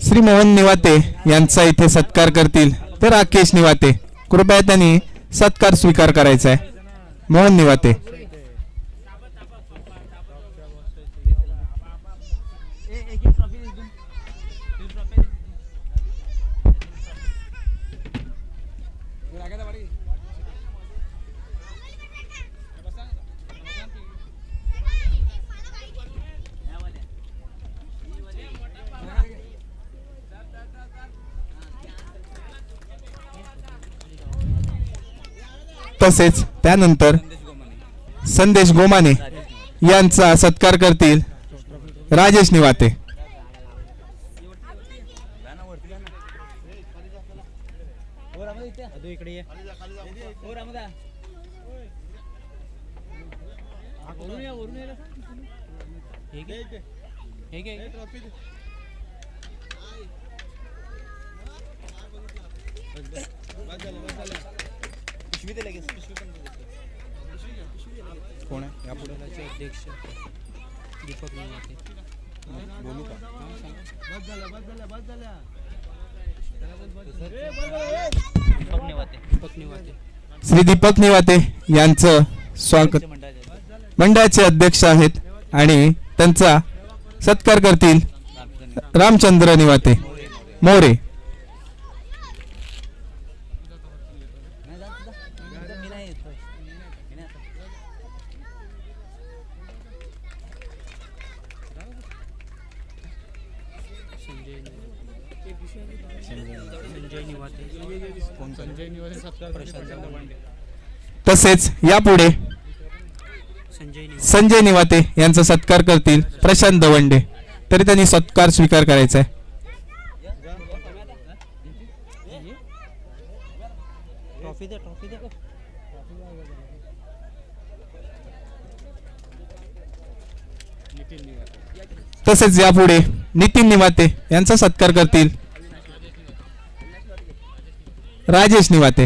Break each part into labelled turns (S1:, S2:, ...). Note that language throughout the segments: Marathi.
S1: श्री मोहन निवाते यांचा इथे सत्कार करतील तर राकेश निवाते, कृपया त्यांनी सत्कार स्वीकार करायचा आहे. मोहन निवाते. तसेच त्यानंतर संदेश गोमाने यांचा सत्कार करतील राजेश निवाते.
S2: कोण आहे यापुढे? अध्यक्ष दीपक निवाते. बोलू का?
S1: श्री दीपक निवाते यांचं स्वागत मंडळाचे अध्यक्ष आहेत आणि त्यांचा सत्कार करतील रामचंद्र निवाते मोरे. तसेच यापुढे संजय निवाते यांचा सत्कार करतील प्रशांत दवंडे, तरी त्यांनी सत्कार स्वीकार करायचा आहे. तसेच यापुढे नितीन निवाते यांचा सत्कार करतील राजेश निवाते.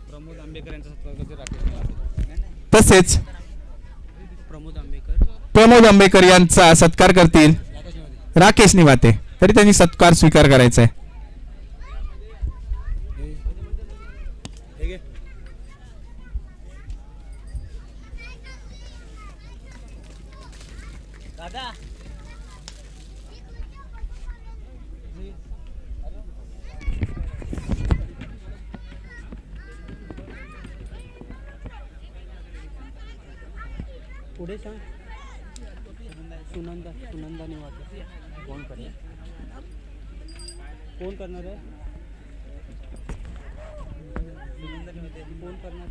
S2: प्रमोद आंबेकर यांचा सत्कार करतील राकेश निवाते.
S1: तसेच प्रमोद आंबेकर यांचा सत्कार करतील राकेश निवाते, तरी त्यांनी सत्कार स्वीकार करायचा आहे.
S2: पुढे सांग. सुनंदा निवाते. कोण करणार? कोण करणार आहे? कोण करणार?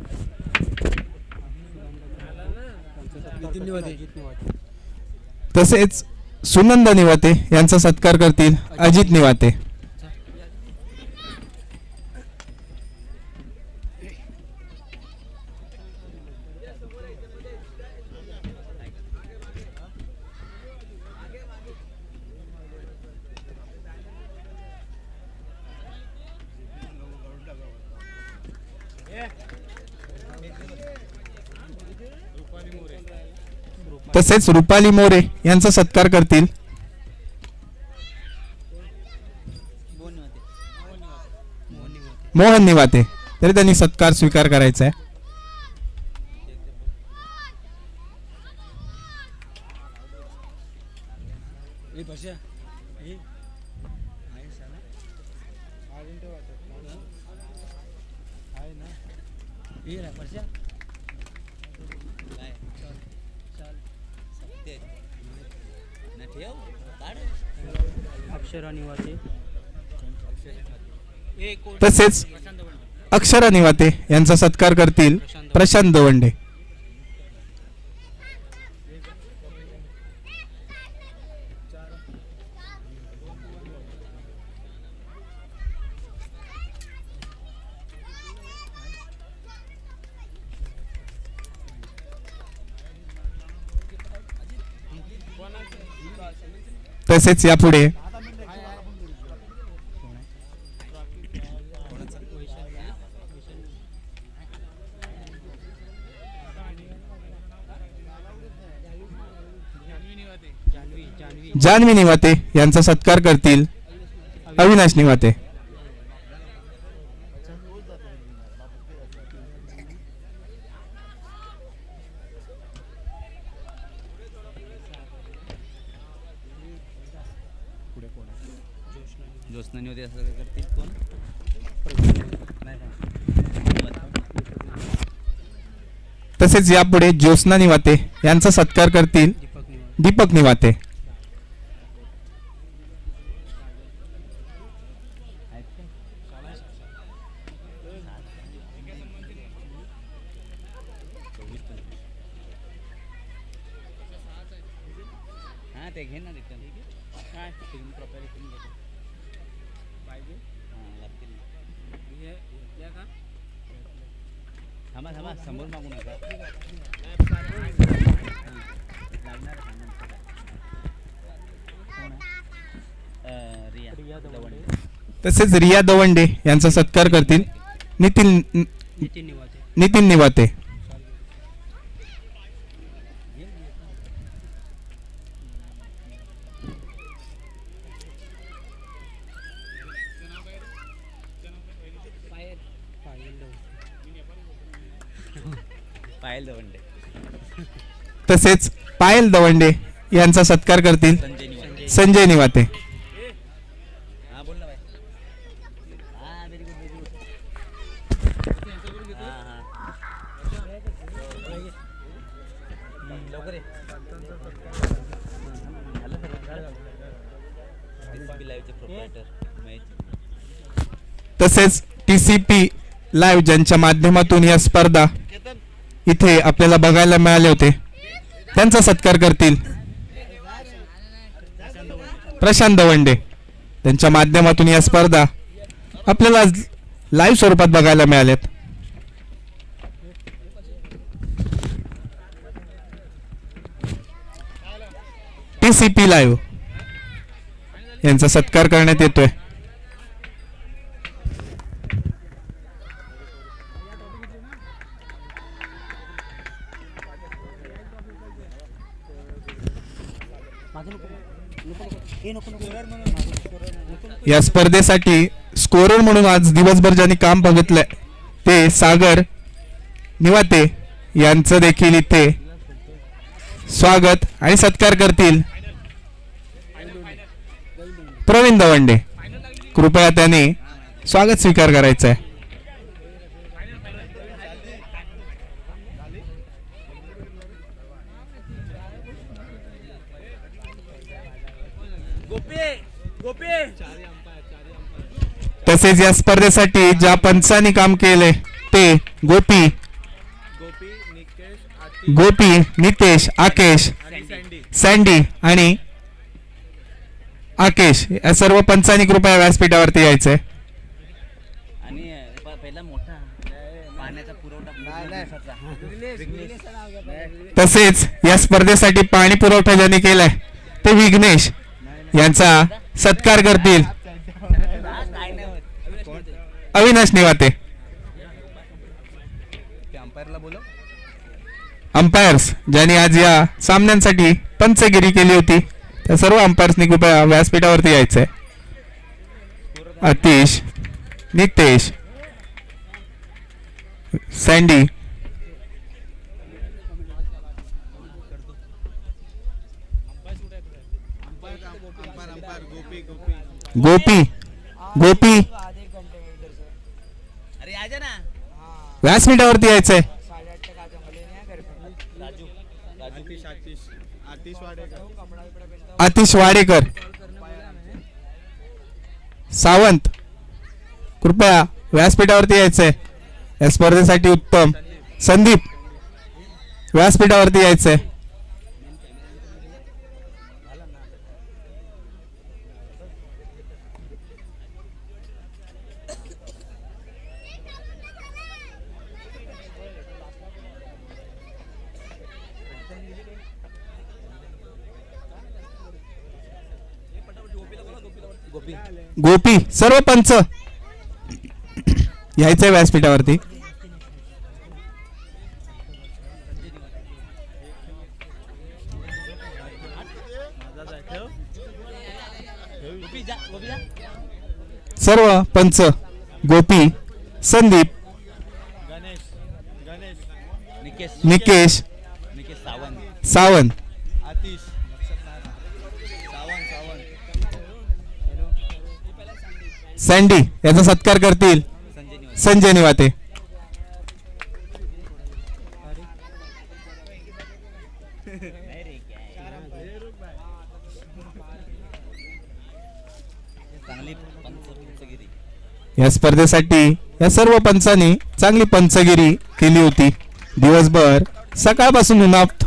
S1: तसेच सुनंदा निवाते यांचा सत्कार करतील अजित निवाते. तसेच रुपाली मोरे यांचा सत्कार करतील मोहन निवाते, तरी त्यांनी सत्कार स्वीकार करायचा आहे. तसेच अक्षरा निवाते यांचा सत्कार करतील प्रशांत दवंडे. तसेच यापुढे जान्हवी निवाते यांचा सत्कार करतील अविनाश निवाते.
S2: ज्योत्स्ना निवाते असं काय करतील कोण? नाही का?
S1: तसेच यापुढे ज्योत्स्ना निवाते यांचा सत्कार करतील दीपक निवाते.
S2: हां ते घे ना रिटर्न. काय फिल्म प्रॉपर फिल्म घेतो पाहिजे. हां लागतील ना. हे घेतल्या का? थांबा थांबा समोर मागू नका. लागणार रिया दवंडे.
S1: तसेच रिया दवंडे यांचा सत्कार करतील नितीन निवाते.
S2: पायल दवंडे.
S1: तसेच पायल दवंडे यांचा सत्कार करतील संजय निवाते.
S2: हां बोल ना बाय. हां व्हेरी गुड व्हेरी गुड. हां हां लवकर ये. झालं सर लाईव्हचे प्रोप्रायटर महेश.
S1: तसेच TCP लाईव्ह ज्यांच्या माध्यमातून या स्पर्धा इथे आपल्याला बघायला मिळाले होते त्यांचा सत्कार करतील प्रशांत दवंडे. त्यांच्या माध्यमातून या स्पर्धा आपल्याला लाईव्ह स्वरूपात बघायला मिळाल्यात. TCP लाईव्ह यांचा सत्कार करण्यात येतोय. या स्पर्धेसाठी स्कोरर म्हणून आज दिवसभर ज्यांनी काम बघितलंय ते सागर निवाते यांचं देखील इथे स्वागत आणि सत्कार करतील प्रवीण दवंडे. कृपया त्यांनी स्वागत स्वीकार करायचा आहे. तसेच या स्पर्धेसाठी ज्या पंचांनी काम केले ते गोपी नितेश आकेश सँडी आणि आकेश या सर्व पंचांनी कृपया व्यासपीठावरती यायचंय.
S2: आणि पहिला मोठा पाण्याचा पुरवठा.
S1: तसेच या स्पर्धेसाठी पाणी पुरवठा ज्यांनी केलाय ते विघ्नेश यांचा सत्कार करतील अविनाश निवाते. अंपायर्स ज्यांनी आज या सामन्यांसाठी पंचगिरी केली होती त्या सर्व अंपायर्सनी कृपया व्यासपीठावरती यायचंय. अतिश नितेश सँडी गोपी गोपी
S2: अरे आजा ना.
S1: व्यासपीठावरती यायचंय. आतिश वाडेकर सावंत कृपया व्यासपीठावरती यायचंय. या स्पर्धेसाठी उत्तम संदीप व्यासपीठावरती यायचंय. गोपी सर्व पंच यायचंय व्यासपीठावरती. सर्व पंच गोपी, संदीप, निकेश, सावंत, सँडी याचा सत्कार करतील संजय निवाते. या स्पर्धेसाठी या सर्व पंचांनी चांगली पंचगिरी केली होती. दिवसभर सकाळपासून उन्हात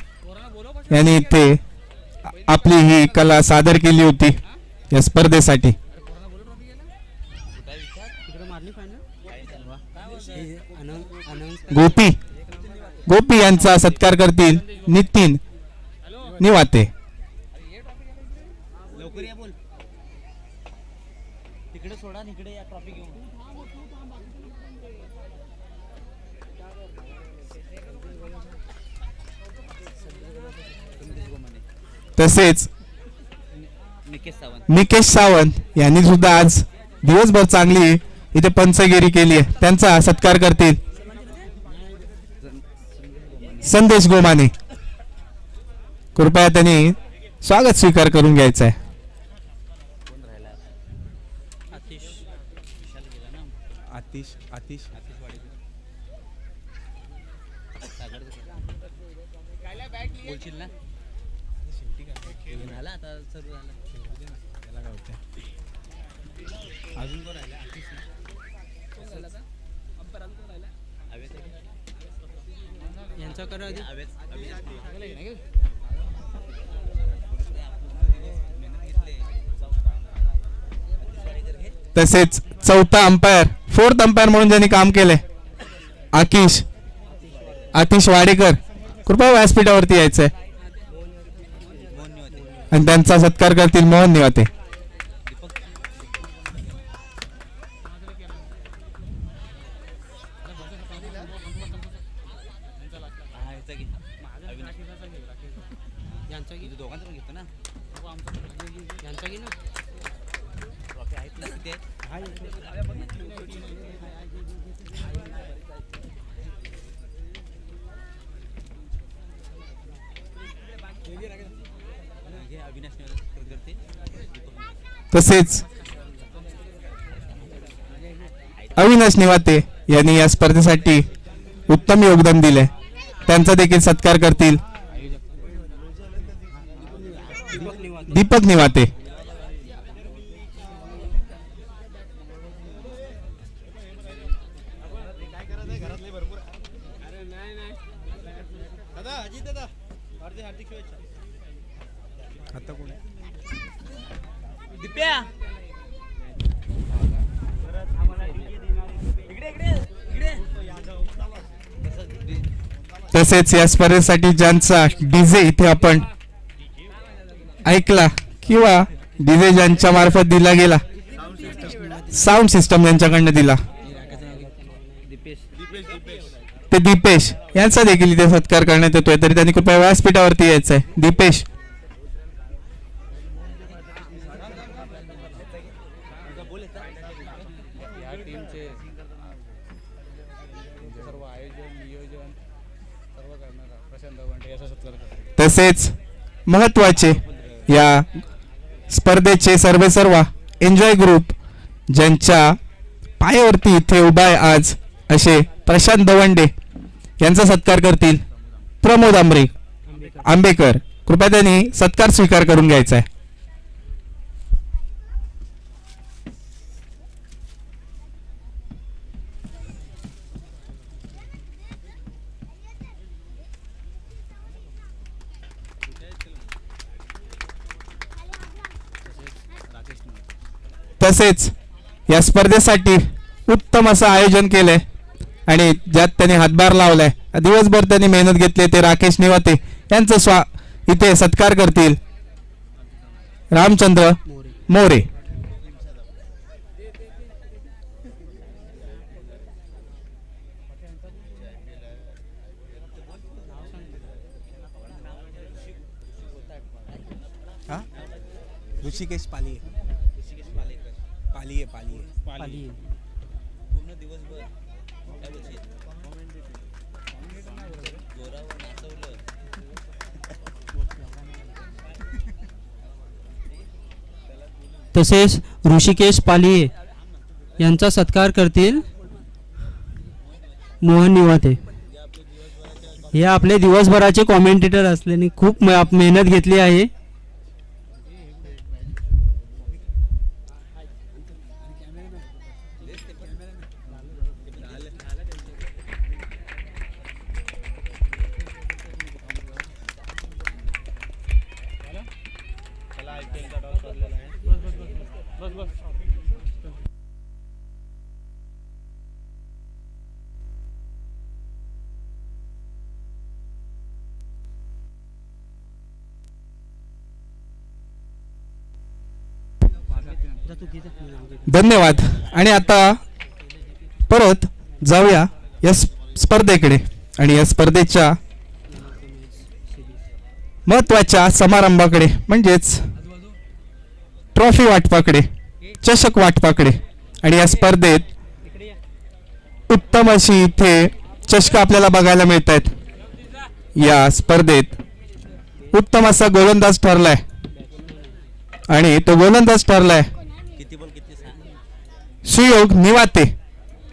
S1: यांनी इथे आपली ही कला सादर केली होती या स्पर्धेसाठी. गोपी गोपी यांचा सत्कार करतील नितीन निवाते.
S2: लवकर या बोल तिकडे सोडा इकडे या ट्रॉफी घेऊन.
S1: तसेच
S2: निकेश
S1: निकेश सावंत यांनी सुद्धा आज दिवसभर चांगली इथे पंचगिरी केली आहे. त्यांचा सत्कार करतील संदेश गोमाने. कृपया त्यांनी स्वागत स्वीकार करून घ्यायचा आहे.
S2: बोलशील ना झाला आता सर्व झालं. अजून कोण राहिला? यांचा करा
S1: तसेच चौथा अंपायर, फोर्थ अंपायर म्हणून ज्यांनी काम केले आतिश वाडेकर. कृपया व्यासपीठावरती यायचंय आणि त्यांचा सत्कार करतील मोहन निवाते.
S2: दोघांचं घेतो ना यांचा घे ना ट्रॉफी आहेत ना तिथे.
S1: तसेच अविनाश निवाते यांनी या स्पर्धेसाठी उत्तम योगदान दिले. त्यांचा देखील सत्कार करतील दीपक निवाते. तसेच या स्पर्धेसाठी ज्यांचा डीजे इथे आपण ऐकला किंवा डीजे ज्यांच्या मार्फत दिला गेला, साऊंड सिस्टम यांच्याकडनं दिला, ते दीपेश यांचा देखील इथे सत्कार करण्यात येतोय. तरी त्यांनी कृपया व्यासपीठावरती यायचंय. दीपेश तसेच महत्वाचे या स्पर्धेचे सर्वेसर्वा एन्जॉय ग्रुप ज्यांच्या पायावरती इथे उभा आहे आज असे प्रशांत दवंडे यांचा सत्कार करतील प्रमोद आंबेकर. कृपया त्यांनी सत्कार स्वीकार करून घ्यायचा आहे. तसेच या स्पर्धेसाठी उत्तम असं आयोजन केलंय आणि ज्यात त्यांनी हातभार लावलाय, दिवसभर त्यांनी मेहनत घेतली, ते राकेश निवाते यांचा इथे सत्कार करतील रामचंद्र मोरे.
S3: ऋषिकेश पालिये.
S2: ऋषिकेश पालेकर.
S3: पालिये पालिये.
S4: पाली
S2: पूर्ण दिवसभर काय बोलशील? जोरावर नाचवलं.
S4: तसेच ऋषिकेश पालिये यांचा सत्कार करतील मोहन निवाते. हे आपले दिवसभराचे कॉमेंटेटर असल्याने खूप मेहनत घेतली आहे.
S1: धन्यवाद. आणि आता परत जाऊया या स्पर्धेकडे आणि या स्पर्धेच्या महत्वाच्या समारंभाकडे म्हणजेच ट्रॉफी वाटपाकडे, चषक वाटपाकडे. आणि या स्पर्धेत उत्तम अशी इथे चषक आपल्याला बघायला मिळत आहेत. या स्पर्धेत उत्तम असा गोलंदाज ठरलाय आणि तो गोलंदाज ठरलाय
S2: किती बॉल किती सांग.
S1: सुयोग निवाते.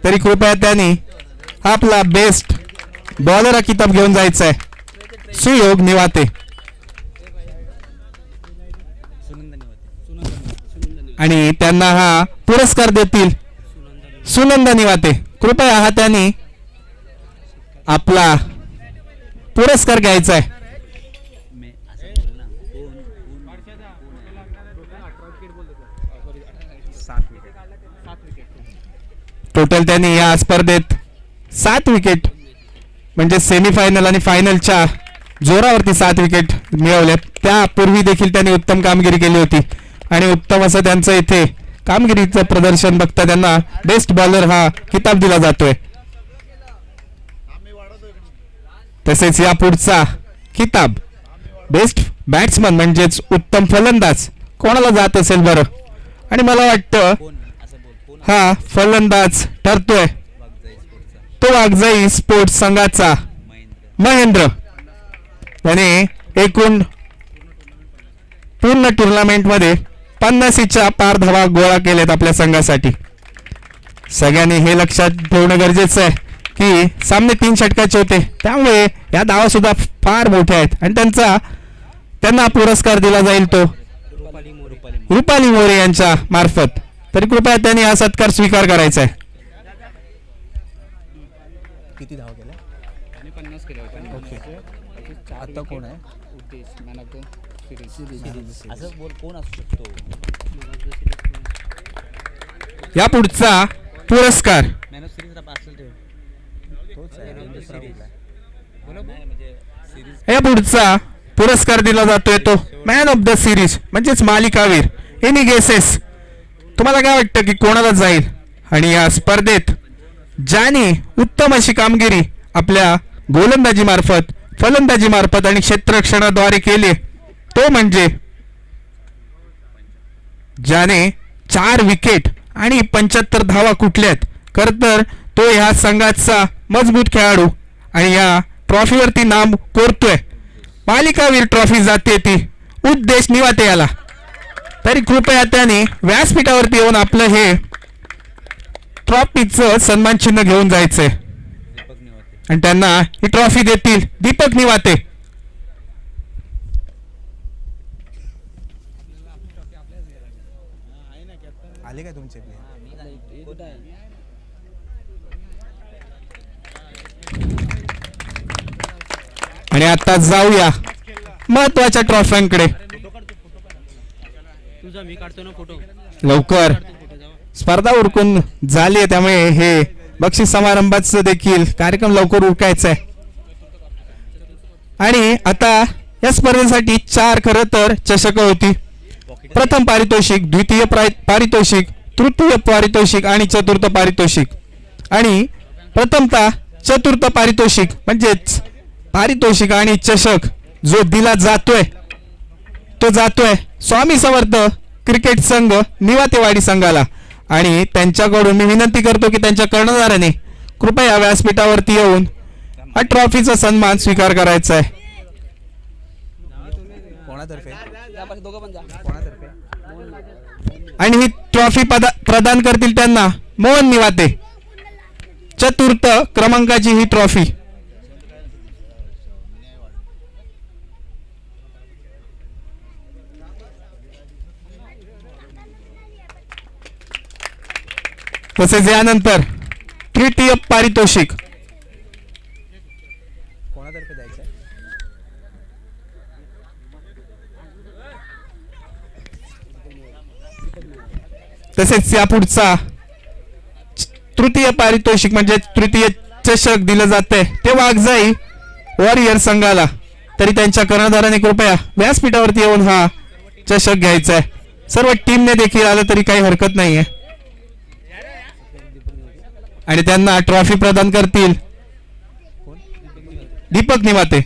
S1: तरी कृपया त्यांनी आपला बेस्ट बॉलर हा किताब घेऊन जायचा आहे. सुयोग निवाते.
S2: सुनंदनी होते.
S1: आणि त्यांना हा पुरस्कार देतील सुनंद निवाते. कृपया हा त्यांनी आपला पुरस्कार घ्यायचा आहे.
S2: मी असं बोल ना.
S1: टोटल त्यांनी या स्पर्धेत 7 विकेट म्हणजे सेमीफायनल आणि फायनलच्या जोरावरती 7 विकेट मिळवल्यात. त्यापूर्वी देखील त्यांनी उत्तम कामगिरी केली होती आणि उत्तम असं त्यांचं इथे कामगिरीचं प्रदर्शन बघता त्यांना बेस्ट बॉलर हा किताब दिला जातोय. तसेच या पुढचा किताब बेस्ट बॅट्समन म्हणजेच उत्तम फलंदाज कोणाला जात असेल बरं. आणि मला वाटतं
S2: कोण असं बोल. कोण
S1: हा फलंदाज ठरतोय
S2: वागजाई स्पोर्टचा?
S1: तो वाघजाई स्पोर्ट्स संघाचा
S2: महेंद्र.
S1: महेंद्र. त्याने एकूण पूर्ण टुर्नामेंटमध्ये 50च्या पार धावा गोळा केल्यात आपल्या संघासाठी. सगळ्यांनी हे लक्षात ठेवणं गरजेचं आहे की सामने 3 षटकाचे होते, त्यामुळे या धावा सुद्धा फार मोठ्या आहेत आणि त्यांना पुरस्कार दिला जाईल तो
S2: रुपाली मोरे.
S1: रुपाली मोरे यांच्या मार्फत. तरी कृपया त्यांनी हा सत्कार स्वीकार करायचा आहे.
S3: किती धावा केल्या?
S5: आणि 50 केले होते.
S3: आता कोण आहे?
S5: उद्देश मॅन ऑफ द सिरीज.
S2: असं बोल. कोण असू शकतो?
S1: या पुढचा पुरस्कार
S2: मॅन ऑफ सिरीज असेल ठेव. तोच आहे. नाही म्हणजे सिरीज
S1: या पुढचा पुरस्कार दिला जातोय तो मॅन ऑफ द सिरीज म्हणजेच मालिकावीर. एनी गेसेस तुम्हाला काय वाटतं की कोणाला जाईल? आणि या स्पर्धेत ज्याने उत्तम अशी कामगिरी आपल्या गोलंदाजी मार्फत, फलंदाजी मार्फत आणि क्षेत्ररक्षणाद्वारे केली तो म्हणजे ज्याने 4 विकेट आणि 75 धावा कुठल्यात. खरं तर तो ह्या संघाचा मजबूत खेळाडू आणि या ट्रॉफीवरती नाम कोरतोय. मालिकावीर ट्रॉफी जाते ती उद्देश निवाते याला. तरी कृपया त्याने व्यासपीठावरती येऊन आपलं हे ट्रॉफीचं सन्मान चिन्ह घेऊन जायचंय
S2: दीपक निवाते.
S1: आणि त्यांना ही ट्रॉफी देतील दीपक निवाते.
S3: आले काय तुमचे प्लेयर?
S1: आणि आता जाऊया महत्वाच्या ट्रॉफ्यांकडे.
S4: तुझा मी काढतो ना फोटो.
S1: लवकर स्पर्धा उरकून झाली आहे, त्यामुळे हे बक्षीस समारंभाचं देखील कार्यक्रम लवकर उरकायचा आहे. आणि आता या स्पर्धेसाठी 4 खरं तर चषक होती. प्रथम पारितोषिक, द्वितीय पारितोषिक, तृतीय पारितोषिक आणि चतुर्थ पारितोषिक. आणि प्रथमतः चतुर्थ पारितोषिक म्हणजेच पारितोषिक आणि चषक जो दिला जातोय तो जातोय स्वामी समर्थ क्रिकेट संघ निवातेवाडी संघाला. आणि त्यांच्याकडून मी विनंती करतो की त्यांच्या कर्णधाराने कृपया व्यासपीठावरती येऊन हा ट्रॉफीचा सन्मान स्वीकार करायचा आहे.
S3: कोणातर्फे
S2: दोघं पण जा.
S3: कोणातर्फे
S1: आणि ही ट्रॉफी प्रदान करतील त्यांना मोहन निवाते. चतुर्थ क्रमांकाची ही ट्रॉफी. तसेच यानंतर तृतीय पारितोषिक
S3: कोणातर्फे द्यायचं
S1: तसेच यापुढचा तृतीय पारितोषिक म्हणजे तृतीय चषक दिलं जाते ते वाघजाई वॉरियर संघाला. तरी त्यांच्या कर्णधाराने कृपया व्यासपीठावरती येऊन हा चषक घ्यायचा आहे. सर्व टीमने देखील आलं तरी काही हरकत नाहीये. आणि त्यांना ट्रॉफी प्रदान करतील दीपक निवाते.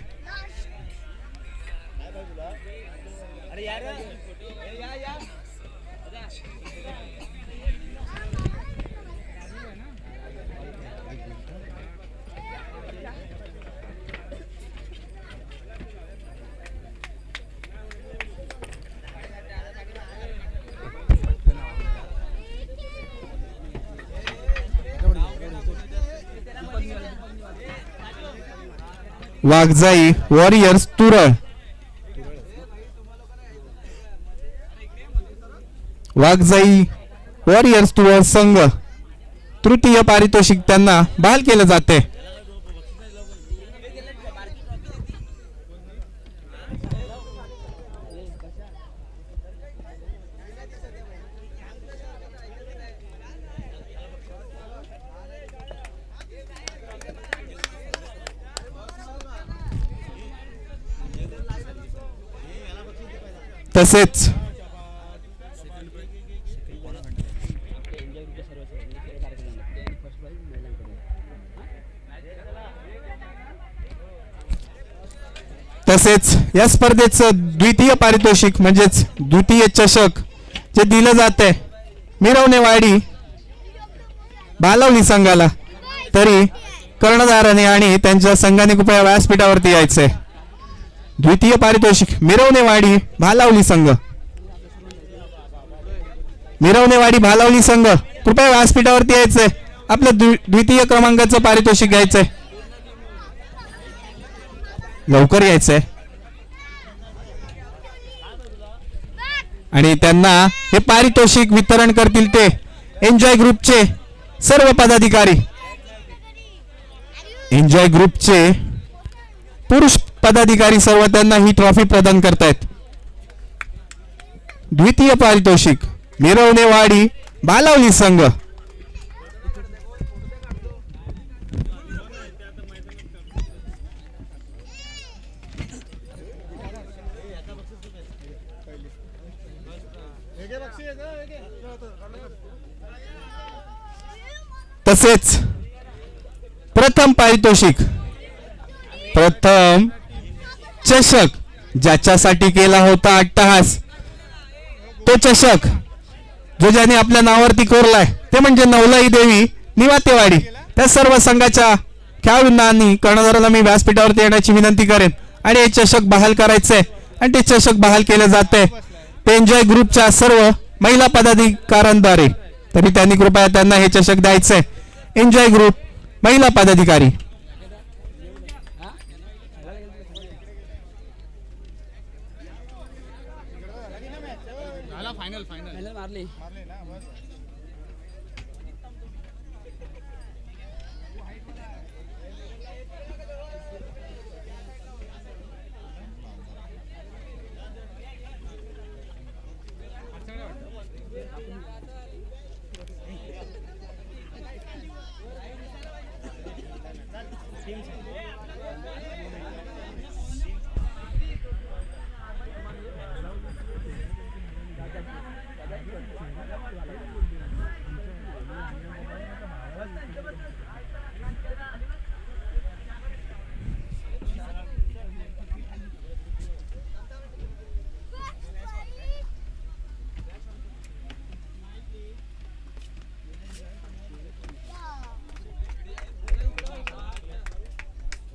S1: वाघजाई वॉरियर्स तुरळ. वाघजाई वॉरियर्स तुरळ संघ तृतीय पारितोषिक त्यांना बहाल केलं जाते. तसेच या स्पर्धेचं द्वितीय पारितोषिक म्हणजेच द्वितीय चषक जे दिलं जाते मिरवणेवाडी बालवली संघाला. तरी कर्णधाराने आणि त्यांच्या संघाने कृपया व्यासपीठावरती यायचंय. द्वितीय पारितोषिक मिरवणेवाडी भालावली संघ. मिरवणेवाडी भालावली संघ कृपया व्यासपीठावरती यायचंय. आपलं द्वितीय क्रमांकाचं पारितोषिक घ्यायचंय. लवकर यायचंय. आणि त्यांना हे पारितोषिक वितरण करतील ते एन्जॉय ग्रुपचे सर्व पदाधिकारी. एन्जॉय ग्रुपचे पुरुष पदाधिकारी सर्व त्यांना ही ट्रॉफी प्रदान करतायत. द्वितीय पारितोषिक मिरवणेवाडी बालावली संघ. तसेच प्रथम पारितोषिक प्रथम चषक ज्याच्यासाठी केला होता अट्टहास तो चषक जो ज्याने आपल्या नावावरती कोरलाय ते म्हणजे नवलाई देवी निवातेवाडी. त्या सर्व संघाच्या खेळाडूंना आणि कर्णधाराला मी व्यासपीठावरती येण्याची विनंती करेन आणि हे चषक बहाल करायचंय. आणि ते चषक बहाल केले जाते ते एन्जॉय ग्रुपच्या सर्व महिला पदाधिकाऱ्यांद्वारे. तरी त्यांनी कृपया त्यांना हे चषक द्यायचंय. एन्जॉय ग्रुप महिला पदाधिकारी.
S2: फायनल मारली.
S3: टीम